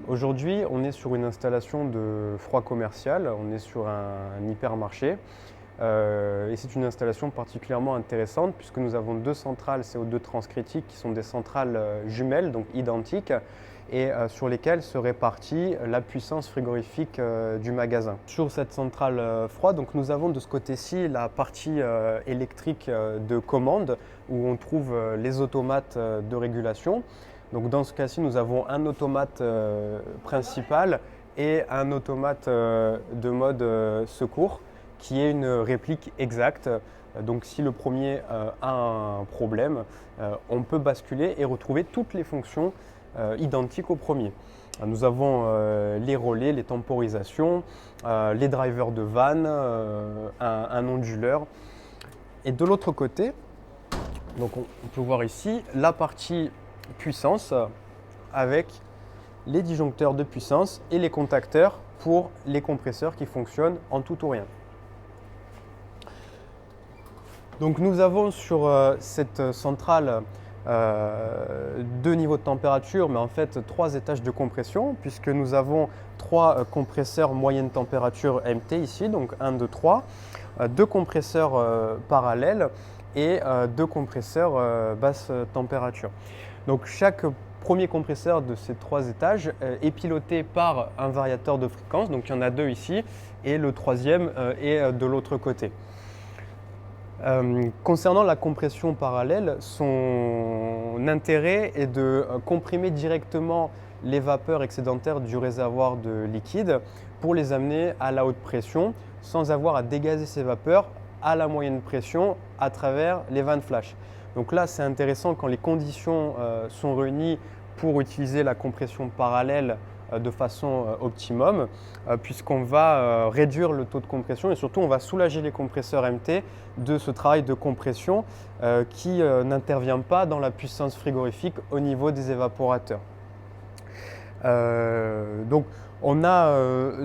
Aujourd'hui, on est sur une installation de froid commercial, on est sur un hypermarché et c'est une installation particulièrement intéressante puisque nous avons deux centrales CO2 transcritiques qui sont des centrales jumelles, donc identiques, et sur lesquelles se répartit la puissance frigorifique du magasin. Sur cette centrale froide, donc nous avons de ce côté-ci la partie électrique de commande où on trouve les automates de régulation. Donc dans ce cas-ci, nous avons un automate principal et un automate de mode secours qui est une réplique exacte. Donc si le premier a un problème, on peut basculer et retrouver toutes les fonctions identiques au premier. Nous avons les relais, les temporisations, les drivers de vanne, un onduleur. Et de l'autre côté, donc on peut voir ici la partie puissance avec les disjoncteurs de puissance et les contacteurs pour les compresseurs qui fonctionnent en tout ou rien. Donc nous avons sur cette centrale deux niveaux de température, mais en fait trois étages de compression, puisque nous avons trois compresseurs moyenne température MT ici, donc 1, 2, 3, deux compresseurs parallèles et deux compresseurs basse température. Donc chaque premier compresseur de ces trois étages est piloté par un variateur de fréquence, donc il y en a deux ici, et le troisième est de l'autre côté. Concernant la compression parallèle, son intérêt est de comprimer directement les vapeurs excédentaires du réservoir de liquide pour les amener à la haute pression sans avoir à dégazer ces vapeurs à la moyenne pression à travers les vannes flash. Donc là, c'est intéressant quand les conditions sont réunies pour utiliser la compression parallèle de façon optimum, puisqu'on va réduire le taux de compression et surtout on va soulager les compresseurs MT de ce travail de compression qui n'intervient pas dans la puissance frigorifique au niveau des évaporateurs. Donc on a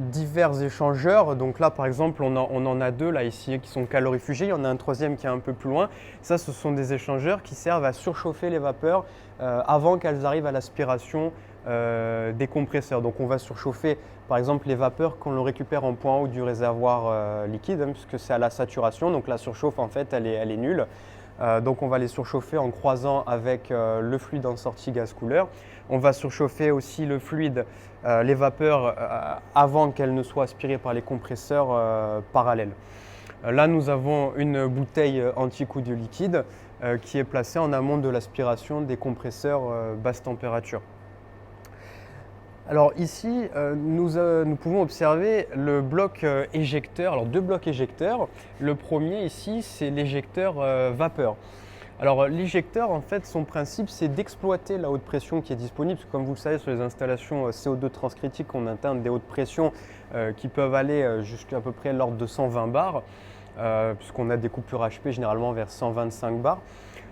divers échangeurs, donc là par exemple on en a deux là ici qui sont calorifugés, il y en a un troisième qui est un peu plus loin. Ça, ce sont des échangeurs qui servent à surchauffer les vapeurs avant qu'elles arrivent à l'aspiration des compresseurs. Donc on va surchauffer par exemple les vapeurs qu'on le récupère en point haut du réservoir liquide, puisque c'est à la saturation, donc la surchauffe en fait elle est nulle. Donc on va les surchauffer en croisant avec le fluide en sortie gaz couleur. On va surchauffer aussi le fluide, les vapeurs avant qu'elles ne soient aspirées par les compresseurs parallèles. Là nous avons une bouteille anti-coup de liquide qui est placée en amont de l'aspiration des compresseurs basse température. Alors ici, nous pouvons observer le bloc éjecteur, alors deux blocs éjecteurs. Le premier ici, c'est l'éjecteur vapeur. Alors l'éjecteur, en fait, son principe, c'est d'exploiter la haute pression qui est disponible, parce que comme vous le savez, sur les installations CO2 transcritiques, on atteint des hautes pressions qui peuvent aller jusqu'à à peu près l'ordre de 120 bars, puisqu'on a des coupures HP généralement vers 125 bars.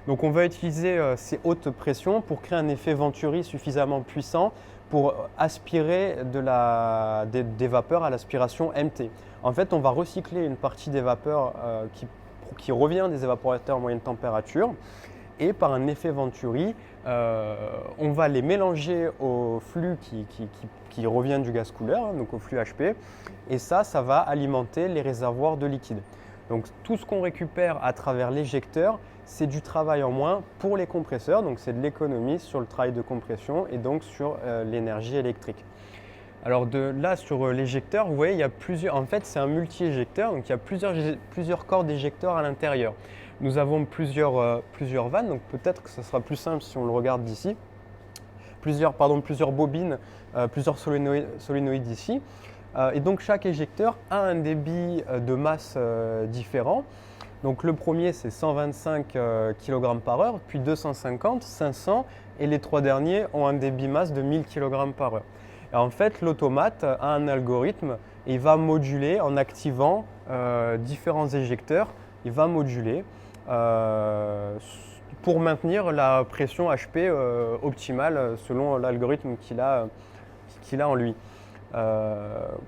Donc on va utiliser ces hautes pressions pour créer un effet Venturi suffisamment puissant pour aspirer des vapeurs à l'aspiration MT. En fait, on va recycler une partie des vapeurs qui revient des évaporateurs moyenne température et par un effet Venturi, on va les mélanger au flux qui revient du gaz couleur, donc au flux HP, et ça va alimenter les réservoirs de liquide. Donc tout ce qu'on récupère à travers l'éjecteur, c'est du travail en moins pour les compresseurs, donc c'est de l'économie sur le travail de compression et donc sur l'énergie électrique. Alors de là sur l'éjecteur, vous voyez, il y a plusieurs, en fait c'est un multi-éjecteur, donc il y a plusieurs corps d'éjecteurs à l'intérieur. Nous avons plusieurs vannes, donc peut-être que ce sera plus simple si on le regarde d'ici. Plusieurs bobines, plusieurs solénoïdes ici. Et donc chaque éjecteur a un débit de masse différent. Donc le premier c'est 125 kg par heure, puis 250, 500 et les trois derniers ont un débit masse de 1000 kg par heure. Et en fait l'automate a un algorithme et il va moduler en activant différents éjecteurs, il va moduler pour maintenir la pression HP optimale selon l'algorithme qu'il a en lui.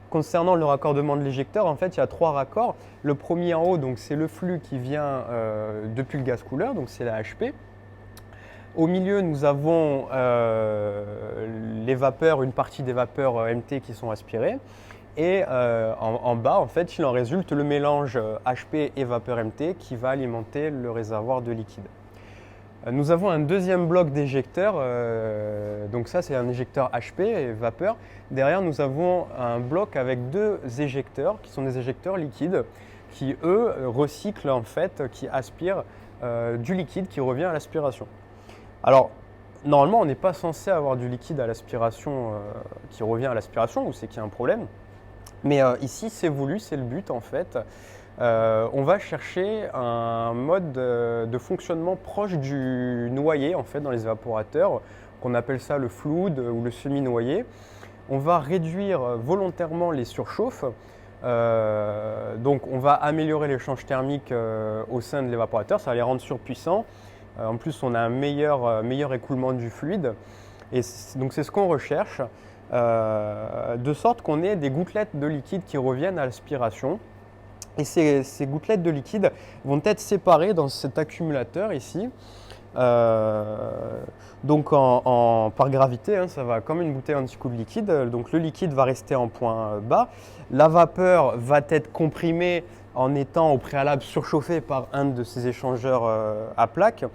Concernant le raccordement de l'éjecteur, en fait, il y a trois raccords. Le premier en haut, donc c'est le flux qui vient depuis le gaz couleur, donc c'est la HP. Au milieu, nous avons les vapeurs, une partie des vapeurs MT qui sont aspirées. Et en bas, en fait, il en résulte le mélange HP et vapeur MT qui va alimenter le réservoir de liquide. Nous avons un deuxième bloc d'éjecteurs, donc ça c'est un éjecteur HP et vapeur. Derrière nous avons un bloc avec deux éjecteurs qui sont des éjecteurs liquides qui eux recyclent en fait, qui aspirent du liquide qui revient à l'aspiration. Alors normalement on n'est pas censé avoir du liquide à l'aspiration qui revient à l'aspiration ou c'est qu'il y a un problème. Mais ici c'est voulu, c'est le but en fait. On va chercher un mode de fonctionnement proche du noyé en fait dans les évaporateurs, qu'on appelle ça le fluid ou le semi-noyé. On va réduire volontairement les surchauffes, donc on va améliorer l'échange thermique au sein de l'évaporateur, ça va les rendre surpuissants. En plus on a un meilleur écoulement du fluide et donc c'est ce qu'on recherche, de sorte qu'on ait des gouttelettes de liquide qui reviennent à l'aspiration. Et ces gouttelettes de liquide vont être séparées dans cet accumulateur ici. Donc par gravité, hein, ça va comme une bouteille anti-coup de liquide. Donc le liquide va rester en point bas. La vapeur va être comprimée en étant au préalable surchauffée par un de ces échangeurs à plaques.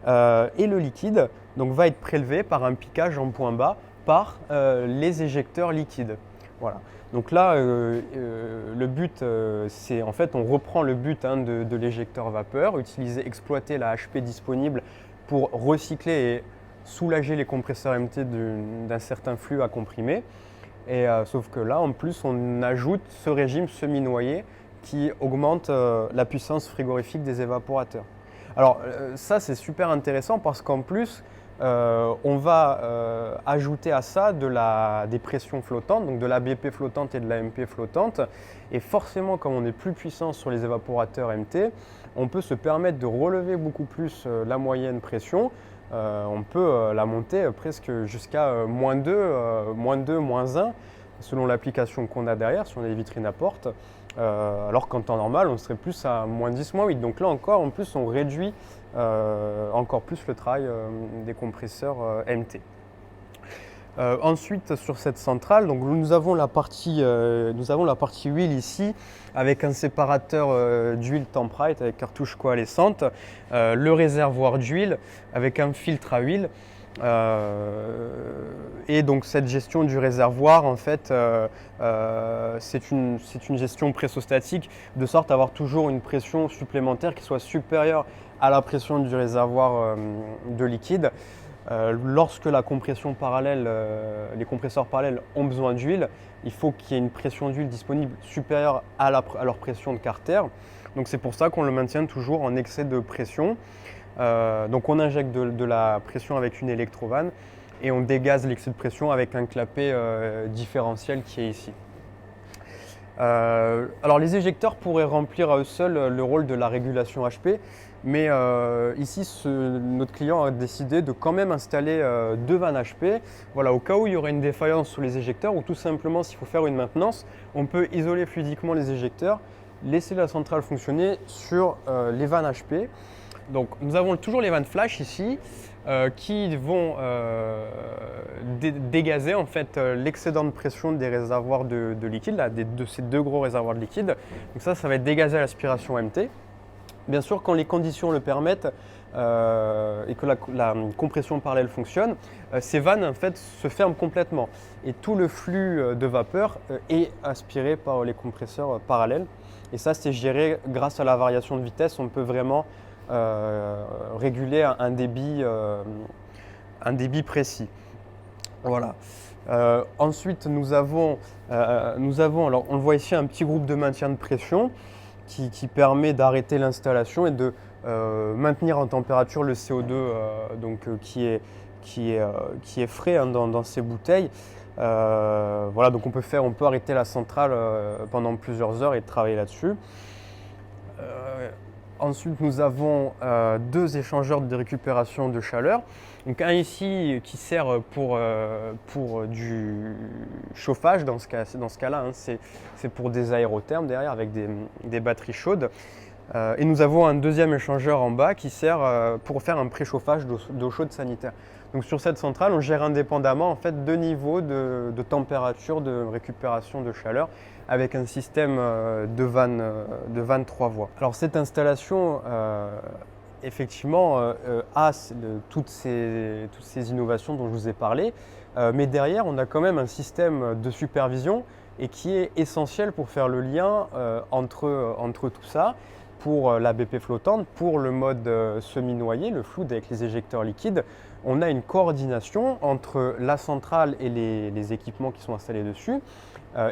Et le liquide donc, va être prélevé par un piquage en point bas par les éjecteurs liquides. Voilà. Donc là, le but, c'est en fait, on reprend le but de l'éjecteur vapeur, exploiter la HP disponible pour recycler et soulager les compresseurs MT d'un certain flux à comprimer. Et, sauf que là, en plus, on ajoute ce régime semi-noyé qui augmente la puissance frigorifique des évaporateurs. Alors ça, c'est super intéressant parce qu'en plus, on va ajouter à ça des pressions flottantes, donc de la BP flottante et de la MP flottante. Et forcément, comme on est plus puissant sur les évaporateurs MT, on peut se permettre de relever beaucoup plus la moyenne pression. On peut la monter presque jusqu'à -2, -1, selon l'application qu'on a derrière, si on a des vitrines à porte. Alors qu'en temps normal, on serait plus à -10, -8. Donc là encore, en plus, on réduit encore plus le travail des compresseurs MT. Ensuite, sur cette centrale, donc nous avons la partie huile ici, avec un séparateur d'huile Temprite avec cartouche coalescente, le réservoir d'huile avec un filtre à huile. Et donc cette gestion du réservoir, en fait, c'est une gestion pressostatique, de sorte à avoir toujours une pression supplémentaire qui soit supérieure à la pression du réservoir de liquide. Lorsque la compression parallèle, les compresseurs parallèles ont besoin d'huile, il faut qu'il y ait une pression d'huile disponible supérieure à leur pression de Carter. Donc c'est pour ça qu'on le maintient toujours en excès de pression. Donc on injecte de la pression avec une électrovanne et on dégaze l'excès de pression avec un clapet différentiel qui est ici. Alors les éjecteurs pourraient remplir à eux seuls le rôle de la régulation HP, mais ici notre client a décidé de quand même installer deux vannes HP, voilà, au cas où il y aurait une défaillance sur les éjecteurs ou tout simplement s'il faut faire une maintenance, on peut isoler fluidiquement les éjecteurs, laisser la centrale fonctionner sur les vannes HP. Donc nous avons toujours les vannes flash ici qui vont dégazer en fait l'excédent de pression des réservoirs de liquide, là, de ces deux gros réservoirs de liquide. Donc ça va être dégazé à l'aspiration MT. Bien sûr, quand les conditions le permettent et que la compression parallèle fonctionne, ces vannes en fait se ferment complètement et tout le flux de vapeur est aspiré par les compresseurs parallèles. Et ça, c'est géré grâce à la variation de vitesse. On peut vraiment réguler un débit précis. Voilà. Ensuite, nous avons, alors on le voit ici, un petit groupe de maintien de pression qui permet d'arrêter l'installation et de maintenir en température le CO2 qui est frais hein, dans ces bouteilles. Voilà, donc on peut arrêter la centrale pendant plusieurs heures et travailler là-dessus. Ensuite, nous avons deux échangeurs de récupération de chaleur. Donc un ici qui sert pour du chauffage dans ce cas-là, hein, c'est pour des aérothermes derrière avec des batteries chaudes. Et nous avons un deuxième échangeur en bas qui sert pour faire un préchauffage d'eau chaude sanitaire. Donc sur cette centrale, on gère indépendamment en fait deux niveaux de température, de récupération de chaleur avec un système de vanne 3 voies. Alors cette installation effectivement a toutes ces innovations dont je vous ai parlé, mais derrière on a quand même un système de supervision et qui est essentiel pour faire le lien entre tout ça. Pour la BP flottante, pour le mode semi-noyé, le flood avec les éjecteurs liquides, on a une coordination entre la centrale et les équipements qui sont installés dessus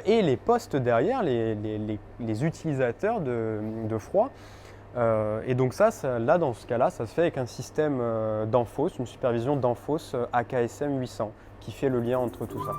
et les postes derrière, les utilisateurs de froid. Et donc là, dans ce cas-là, ça se fait avec un système d'Enphos, une supervision d'Enphos AKSM 800 qui fait le lien entre tout ça.